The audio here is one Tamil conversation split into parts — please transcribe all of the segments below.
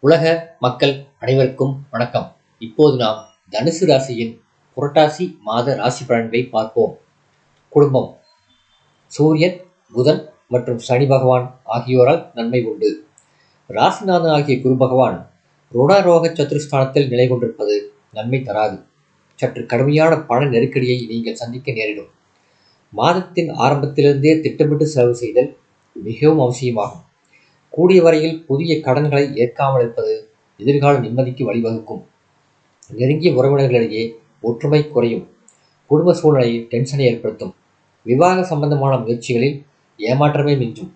உலக மக்கள் அனைவருக்கும் வணக்கம். இப்போது நாம் தனுசு ராசியின் புரட்டாசி மாத ராசி பலன்களை பார்ப்போம். குடும்பம். சூரியன், புதன் மற்றும் சனி பகவான் ஆகியோரால் நன்மை உண்டு. ராசிநாதன் ஆகிய குரு பகவான் ருணரோக சத்துருஸ்தானத்தில் நிலை கொண்டிருப்பது நன்மை தராது. சற்று கடுமையான பண நெருக்கடியை நீங்கள் சந்திக்க நேரிடும். மாதத்தின் ஆரம்பத்திலிருந்தே திட்டமிட்டு செலவு செய்தல் மிகவும் அவசியமாகும். கூடிய வரையில் புதிய கடன்களை ஏற்காமல் இருப்பது எதிர்கால நிம்மதிக்கு வழிவகுக்கும். நெருங்கிய உறவினர்களிடையே ஒற்றுமை குறையும். குடும்ப சூழ்நிலையில் டென்ஷனை ஏற்படுத்தும். விவாக சம்பந்தமான முயற்சிகளில் ஏமாற்றமே மிஞ்சும்.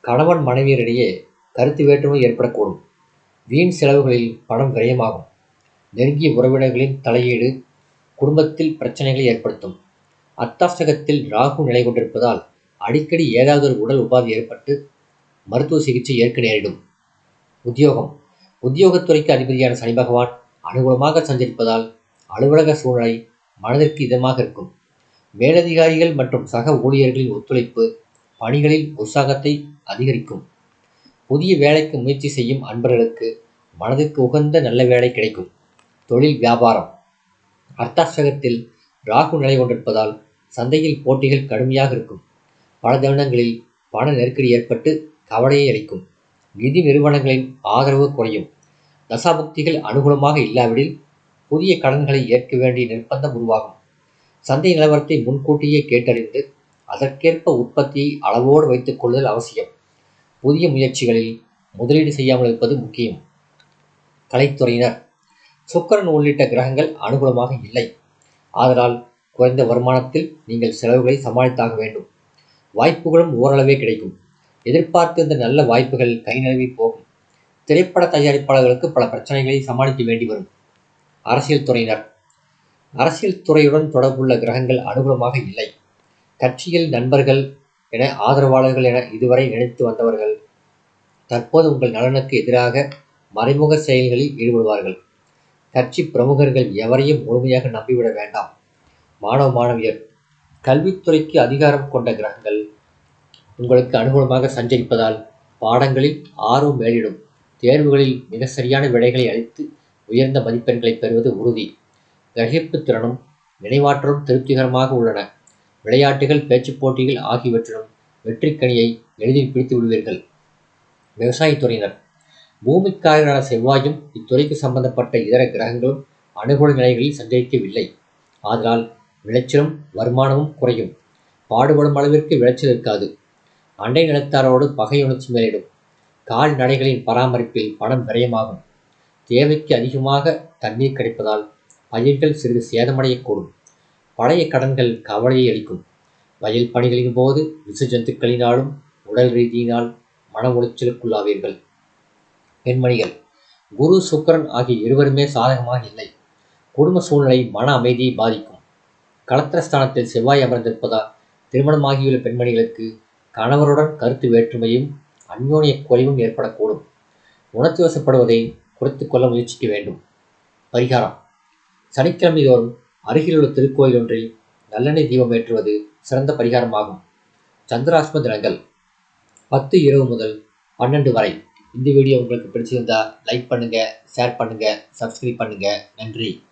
கணவன் மனைவியரிடையே கருத்து வேற்றுமை ஏற்படக்கூடும். வீண் செலவுகளில் பணம் விரயமாகும். நெருங்கிய உறவினர்களின் தலையீடு குடும்பத்தில் பிரச்சனைகளை ஏற்படுத்தும். அர்த்தாஷ்டகத்தில் ராகு நிலை கொண்டிருப்பதால் அடிக்கடி ஏதாவது ஒரு உடல் உபாதை ஏற்பட்டு மருத்துவ சிகிச்சை ஏற்க நேரிடும். உத்தியோகம். உத்தியோகத்துறைக்கு அதிபதியான சனி பகவான் அனுகூலமாக சஞ்சரிப்பதால் அலுவலக சூழ்நிலை மனதிற்கு இதமாக இருக்கும். மேலதிகாரிகள் மற்றும் சக ஊழியர்களின் ஒத்துழைப்பு பணிகளில் உற்சாகத்தை அதிகரிக்கும். புதிய வேலைக்கு முயற்சி செய்யும் அன்பர்களுக்கு மனதிற்கு உகந்த நல்ல வேலை கிடைக்கும். தொழில் வியாபாரம். அர்த்தாஷ்டகத்தில் ராகு நிலை கொண்டிருப்பதால் சந்தையில் போட்டிகள் கடுமையாக இருக்கும். பல தருணங்களில் பண நெருக்கடி ஏற்பட்டு கவலையை அளிக்கும். நிதி நிறுவனங்களின் ஆதரவு குறையும். தசாபுக்திகள் அனுகூலமாக இல்லாவிடில் புதிய கடன்களை ஏற்க வேண்டிய நிர்பந்தம் உருவாகும். சந்தை நிலவரத்தை முன்கூட்டியே கேட்டறிந்து அதற்கேற்ப உற்பத்தியை அளவோடு வைத்துக் கொள்ளுதல் அவசியம். புதிய முயற்சிகளில் முதலீடு செய்யாமல் இருப்பது முக்கியம். கலைத்துறையினர். சுக்கிரன் உள்ளிட்ட கிரகங்கள் அனுகூலமாக இல்லை. ஆதலால் குறைந்த வருமானத்தில் நீங்கள் செலவுகளை சமாளித்தாக வேண்டும். வாய்ப்புகளும் ஓரளவே கிடைக்கும். எதிர்பார்த்திருந்த நல்ல வாய்ப்புகள் கை நழுவி போகும். திரைப்பட தயாரிப்பாளர்களுக்கு பல பிரச்சனைகளை சமாளிக்க வேண்டி வரும். அரசியல் துறையினர். அரசியல் துறையுடன் தொடர்புள்ள கிரகங்கள் அனுகூலமாக இல்லை. கட்சியில் நண்பர்கள் என ஆதரவாளர்கள் என இதுவரை நினைத்து வந்தவர்கள் தற்போது உங்கள் நலனுக்கு எதிராக மறைமுக செயல்களில் ஈடுபடுவார்கள். கட்சி பிரமுகர்கள் எவரையும் முழுமையாக நம்பிவிட வேண்டாம். மாணவ மாணவியர். கல்வித்துறைக்கு அதிகாரம் கொண்ட கிரகங்கள் உங்களுக்கு அனுகூலமாக சஞ்சரிப்பதால் பாடங்களில் ஆர்வம் மேலிடும். தேர்வுகளில் மிக சரியான விடைகளை அளித்து உயர்ந்த மதிப்பெண்களை பெறுவது உறுதி. கிரகிப்பு திறனும் நினைவாற்றலும் திருப்திகரமாக உள்ளன. விளையாட்டுகள், பேச்சுப் போட்டிகள் ஆகியவற்றிலும் வெற்றிக்கனியை எளிதில் பிடித்து விடுவீர்கள். விவசாயத்துறையினர். பூமிக்காரரான செவ்வாயும் இத்துறைக்கு சம்பந்தப்பட்ட இதர கிரகங்களும் அனுகூல நிலைகளில் சஞ்சரிக்கவில்லை. ஆதலால் விளைச்சலும் வருமானமும் குறையும். பாடுபடும் அளவிற்கு விளைச்சல் இருக்காது. அண்டை நிலத்தாரோடு பகை உணர்ச்சி மேலிடும். கால்நடைகளின் பராமரிப்பில் பணம் விரயமாகும். தேவைக்கு அதிகமாக தண்ணீர் கிடைப்பதால் பயிர்கள் சிறிது சேதமடையக்கூடும். பழைய கடன்கள் கவலையை அளிக்கும். வயல் பணிகளின் போது விச ஜந்துக்களினாலும் உடல் ரீதியினால் மன உளைச்சலுக்குள்ளாவீர்கள். பெண்மணிகள். குரு, சுக்கிரன் ஆகிய இருவருமே சாதகமாக இல்லை. குடும்ப சூழ்நிலை மன அமைதியை பாதிக்கும். களத்திரஸ்தானத்தில் செவ்வாய் அமர்ந்திருப்பதால் திருமணமாகியுள்ள பெண்மணிகளுக்கு கணவருடன் கருத்து வேற்றுமையும் அந்யோன்ய குறைவும் ஏற்படக்கூடும். உணர்ச்சி வசப்படுவதை குறைத்துக் கொள்ள முயற்சிக்க வேண்டும். பரிகாரம். சனிக்கிழமை தோறும் அருகிலுள்ள திருக்கோயில் ஒன்றில் நல்லெண்ணெய் தீபம் ஏற்றுவது சிறந்த பரிகாரமாகும். சந்திராஷ்டம தினங்கள் 10 முதல் 12 வரை. இந்த வீடியோ உங்களுக்கு பிடிச்சிருந்தா லைக் பண்ணுங்க, ஷேர் பண்ணுங்க, சப்ஸ்கிரைப் பண்ணுங்க. நன்றி.